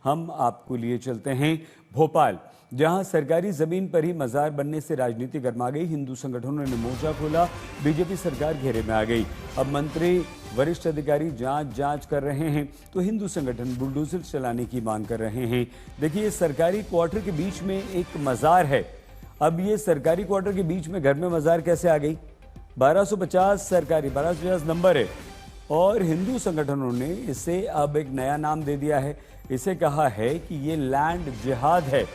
हम आपको लिए चलते हैं भोपाल, जहां सरकारी जमीन पर ही मजार बनने से राजनीति गर्मा गई। हिंदू संगठनों ने मोर्चा खोला, बीजेपी सरकार घेरे में आ गई। अब मंत्री, वरिष्ठ अधिकारी जांच कर रहे हैं तो हिंदू संगठन बुलडोजर चलाने की मांग कर रहे हैं। देखिए, सरकारी क्वार्टर के बीच में एक मजार है। अब ये सरकारी क्वार्टर के बीच में घर में मजार कैसे आ गई? 1250 सरकारी 1250 नंबर है और हिंदू संगठनों ने इसे अब एक नया नाम दे दिया है। इसे कहा है कि ये लैंड जिहाद है।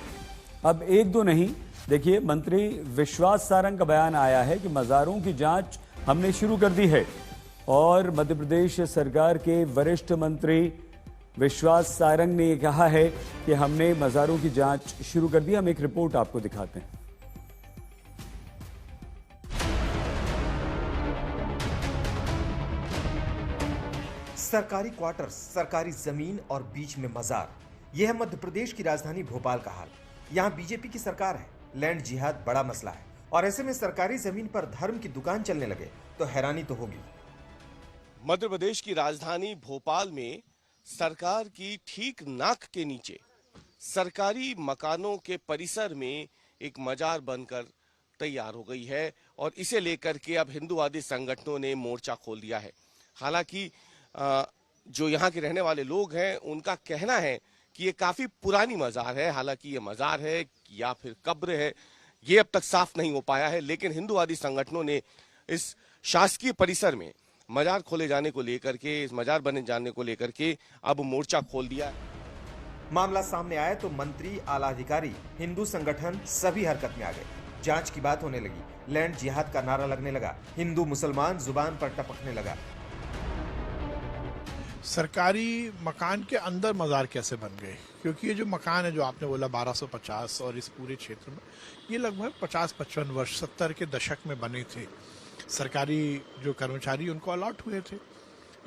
अब एक दो नहीं, देखिए, मंत्री विश्वास सारंग का बयान आया है कि मज़ारों की जांच हमने शुरू कर दी है। और मध्य प्रदेश सरकार के वरिष्ठ मंत्री विश्वास सारंग ने कहा है कि हमने मज़ारों की जांच शुरू कर दी। हम एक रिपोर्ट आपको दिखाते हैं। सरकारी क्वार्टर्स, सरकारी जमीन और बीच में मजार, यह है मध्य प्रदेश की राजधानी भोपाल का हाल। यहाँ बीजेपी की सरकार है, लैंड जिहाद बड़ा मसला है और ऐसे में सरकारी जमीन पर धर्म की दुकान चलने लगे तो हैरानी तो होगी। मध्य प्रदेश की राजधानी भोपाल में सरकार की ठीक नाक के नीचे सरकारी मकानों के परिसर में एक मजार बनकर तैयार हो गई है और इसे लेकर के अब हिंदूवादी संगठनों ने मोर्चा खोल दिया है। हालांकि जो यहाँ के रहने वाले लोग हैं उनका कहना है कि ये काफी पुरानी मजार है। हालांकि ये मजार है या फिर कब्र है, ये अब तक साफ नहीं हो पाया है, लेकिन हिंदूवादी संगठनों ने इस शासकीय परिसर में मजार खोले जाने को लेकर के, इस मजार बने जाने को लेकर के अब मोर्चा खोल दिया है। मामला सामने आया तो मंत्री, आला अधिकारी, हिंदू संगठन सभी हरकत में आ गए। जांच की बात होने लगी, लैंड जिहाद का नारा लगने लगा, हिंदू मुसलमान जुबान पर टपकने लगा। सरकारी मकान के अंदर मजार कैसे बन गए? क्योंकि ये जो मकान है जो आपने बोला 1250 और इस पूरे क्षेत्र में ये लगभग 50-55 वर्ष 70 के दशक में बने थे। सरकारी जो कर्मचारी उनको अलॉट हुए थे।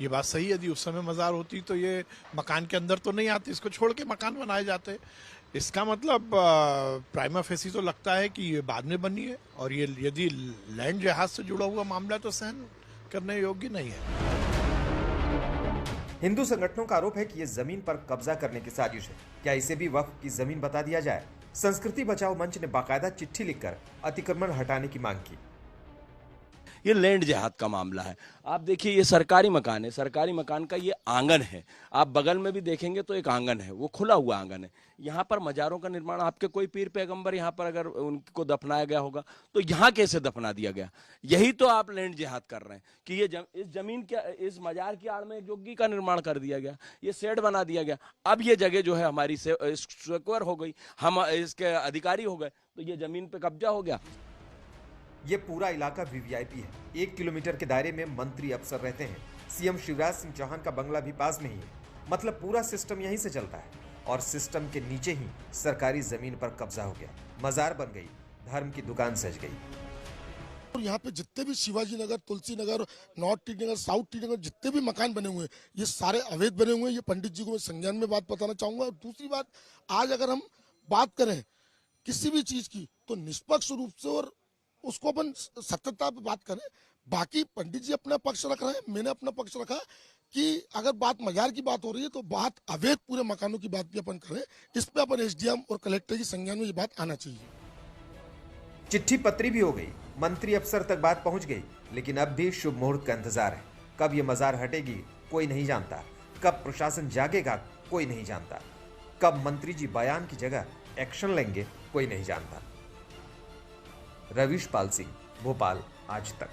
ये बात सही है, यदि उस समय मजार होती तो ये मकान के अंदर तो नहीं आती, इसको छोड़ के मकान बनाए जाते। इसका मतलब प्राइमा फेसी तो लगता है कि ये बाद में बनी है और ये यदि लैंड जिहाद से जुड़ा हुआ मामला तो सहन करने योग्य नहीं है। हिंदू संगठनों का आरोप है कि यह जमीन पर कब्जा करने की साजिश है। क्या इसे भी वक्फ की जमीन बता दिया जाए? संस्कृति बचाओ मंच ने बाकायदा चिट्ठी लिखकर अतिक्रमण हटाने की मांग की। ये लैंड जिहाद का मामला है। आप देखिए, ये सरकारी मकान है, सरकारी मकान का ये आंगन है। आप बगल में भी देखेंगे तो एक आंगन है, वो खुला हुआ आंगन है। यहाँ पर मजारों का निर्माण, आपके कोई पीर पैगंबर यहाँ पर अगर उनको दफनाया गया होगा तो यहाँ कैसे दफना दिया गया? यही तो आप लैंड जिहाद कर रहे हैं कि ये इस जमीन के, इस मजार की आड़ में एक जोगी का निर्माण कर दिया गया, ये शेड बना दिया गया। अब ये जगह जो है हमारी सिक्योर हो गई, हम इसके अधिकारी हो गए, तो ये जमीन पे कब्जा हो गया। ये पूरा इलाका वीवीआईपी है। 1 किलोमीटर के दायरे में मंत्री अफसर रहते हैं। सीएम शिवराज सिंह चौहान का बंगला भी पास में ही है। मतलब पूरा सिस्टम यहीं से चलता है और सिस्टम के नीचे ही सरकारी जमीन पर कब्जा हो गया, मजार बन गई, धर्म की दुकान सज गई। और यहाँ पे जितने भी शिवाजी नगर, तुलसी नगर, नॉर्थ टी नगर, साउथ टी नगर, जितने भी मकान बने हुए हैं ये सारे अवैध बने हुए हैं। ये पंडित जी को मैं संज्ञान में बात बताना चाहूंगा। और दूसरी बात, आज अगर हम बात करें किसी भी चीज की तो निष्पक्ष रूप से और उसको अपन सत्यता पे बात करें। बाकी पंडित जी अपना पक्ष रख रहे हैं, मैंने अपना पक्ष रखा कि अगर बात मजार की बात हो रही है तो बात अवैध पूरे मकानों की बात भी अपन करें। इस पे अपन एसडीएम और कलेक्टर की संज्ञान में ये बात आना चाहिए। चिट्ठी पत्री भी हो गई, मंत्री अफसर तक बात पहुंच गई, लेकिन अब भी शुभ मुहूर्त का इंतजार है। कब ये मजार हटेगी कोई नहीं जानता, कब प्रशासन जागेगा कोई नहीं जानता, कब मंत्री जी बयान की जगह एक्शन लेंगे कोई नहीं जानता। रवीश पाल सिंह, भोपाल, आज तक।